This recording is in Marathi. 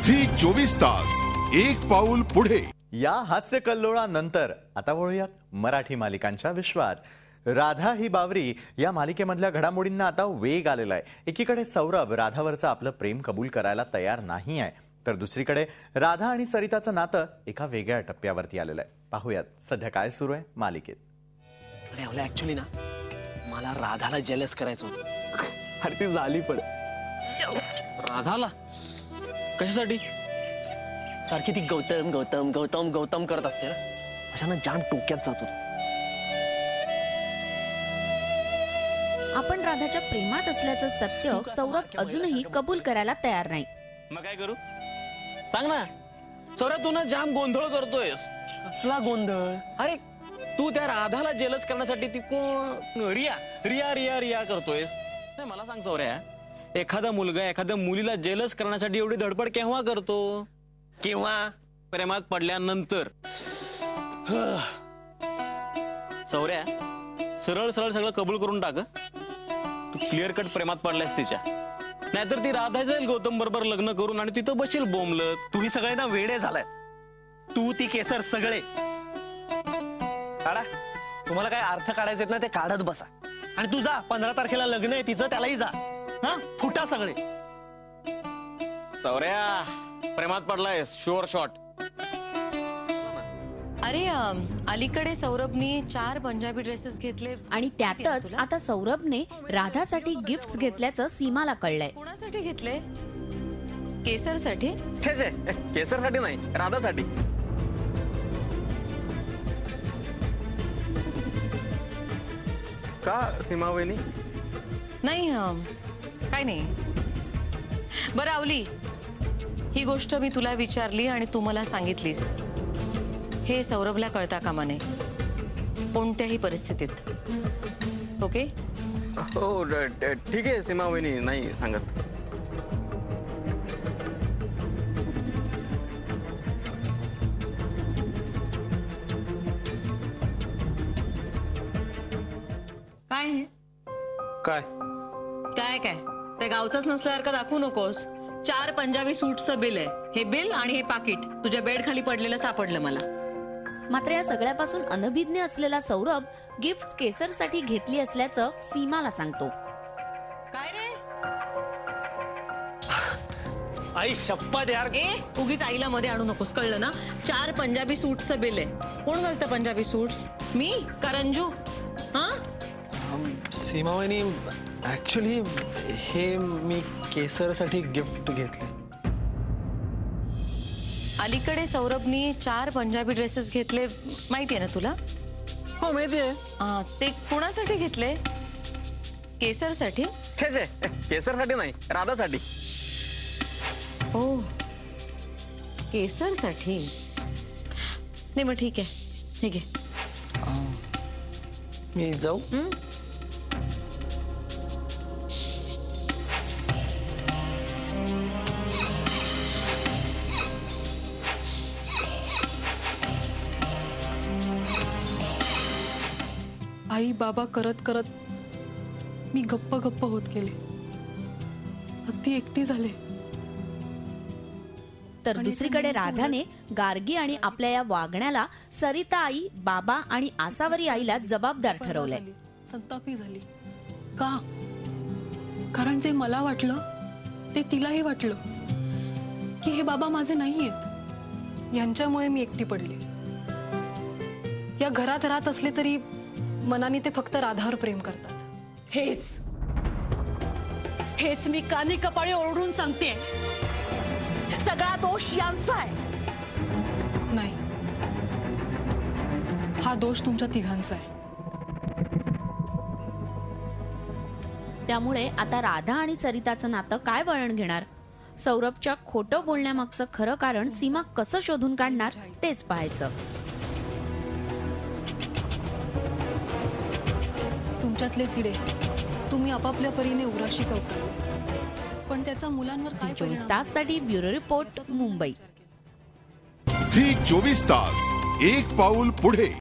झी 24 तास एक पाऊल पुढे। या हास्य कल्लोळानंतर आता वळूयात मराठी मालिकांच्या विश्वात। राधा ही बावरी या मालिकेमधल्या घडामोडींना आता वेग आलेला आहे। एकीकडे सौरभ राधावरचं आपलं प्रेम कबूल करायला तयार नाही आहे, तर दुसरीकडे राधा आणि सरिताचं नातं एका वेगळ्या टप्प्यावरती आलेलं आहे। पाहूयात सध्या काय सुरू आहे मालिकेत। अरे ऍक्च्युअली ना मला राधाला जेलस करायचं होतं। अरे ती झाली पण राधाला कशासाठी? सारखी ती गौतम गौतम गौतम गौतम करत असते ना, अशानं जाम टोक्यात जातो। आपण राधाच्या प्रेमात असल्याचं सत्य सौरभ अजूनही कबूल करायला तयार नाही। मग काय करू सांग ना। सौरभ तू ना जाम गोंधळ करतोयस। कसला गोंधळ? अरे तू त्या राधाला जेलस करण्यासाठी ती कोण रिया रिया रिया रिया करतोयस। नाही मला सांग सौर्या, एखादा मुलगा एखाद्या मुलीला जेलस करण्यासाठी एवढी धडपड केव्हा करतो? किंवा प्रेमात पडल्यानंतर। सौर्या सरळ सरळ सगळं कबूल करून टाक। तू क्लिअर कट प्रेमात पडलायस तिच्या, नाहीतर ती राधा जाईल गौतम बरोबर लग्न करून आणि तिथं बशील बोंबलत। तुम्ही सगळे ना वेडे झालाय, तू ती केसर सगळे काढा। तुम्हाला काय अर्थ काढायचे ना ते काढत बसा, आणि तू जा 15 तारखेला लग्न आहे तिचं, त्यालाही जा। हा फुटा सगळे। सौर्या प्रेमात पडलायस शुअर शॉट। अरे अलीकडे सौरभनी 4 पंजाबी ड्रेसेस घेतले आणि त्यातच आता सौरभने राधासाठी गिफ्ट घेतल्याचं सीमाला कळलंय। कोणासाठी घेतले? केसरसाठी? छे छे, केसरसाठी नाही, राधासाठी। का सीमा वहिनी? नाही काय नाही। बरं आवली, ही गोष्ट मी तुला विचारली आणि तू मला सांगितलीस, हे सौरभला कळता कामा नये कोणत्याही परिस्थितीत। ओके? हो ठीक आहे सीमा वहिनी, नाही सांगत। काय हे? काय काय काय ते गावचंच नसल्यासारखं दाखवू नकोस। 4 पंजाबी सूटचं बिल आहे हे बिल, आणि हे पाकिट तुझ्या बेड खाली पडलेलं सापडलं मला। मात्र या सगळ्यापासून अनभिज्ञ असलेला सौरभ गिफ्ट केसरसाठी घेतली असल्याचं सीमाला सांगतो। काय रे? आई शपथ यार। उगीच आईला मध्ये आणू नकोस, कळलं ना? 4 पंजाबी सूटचं बिल आहे। कोण घालतं पंजाबी सूट्स? मी का रंजू? हा सीमा वहिनी ऍक्च्युअली हे मी केसरसाठी गिफ्ट घेतले। अलीकडे सौरभनी 4 पंजाबी ड्रेसेस घेतले, माहितीये ना तुला? हो माहिती आहे। ते कोणासाठी घेतले? केसरसाठी? छे छे, केसरसाठी नाही, राधासाठी। ओ केसरसाठी? नाही मग ठीक आहे, ठीक आहे। मी जाऊ? आई बाबा करत करत मी गप्प गप्प होत गेले, अगदी एकटी झाले। तर दुसरीकडे राधाने गार्गी आणि आपल्या या वागण्याला सरिता आई, बाबा आणि आसावरी आईला जबाबदार ठरवलंय। संतापी झाली का? कारण जे मला वाटलं ते तिलाही वाटलं की हे बाबा माझे नाहीयेत, यांच्यामुळे मी एकटी पडली। या घरात राहत असले तरी मनाने ते फक्त राधावर प्रेम करतात। हेच मी कानी कपाळी ओरडून सांगते, सगळा दोष यांचा आहे। नाही, हा दोष तुमच्या तिघांचा आहे। त्यामुळे आता राधा आणि सरिताचं नातं काय वळण घेणार? सौरभच्या खोटं बोलण्यामागचं खरं कारण सीमा कसं शोधून काढणार तेच पाहायचं। तुमच्यातले किडे तुम्ही आपापल्या परीने उराशी कवटाळले, पण त्याचा मुलांवर काय परिणाम? 24 ताससाठी ब्युरो रिपोर्ट, मुंबई। झी 24 तास एक पाऊल पुढे।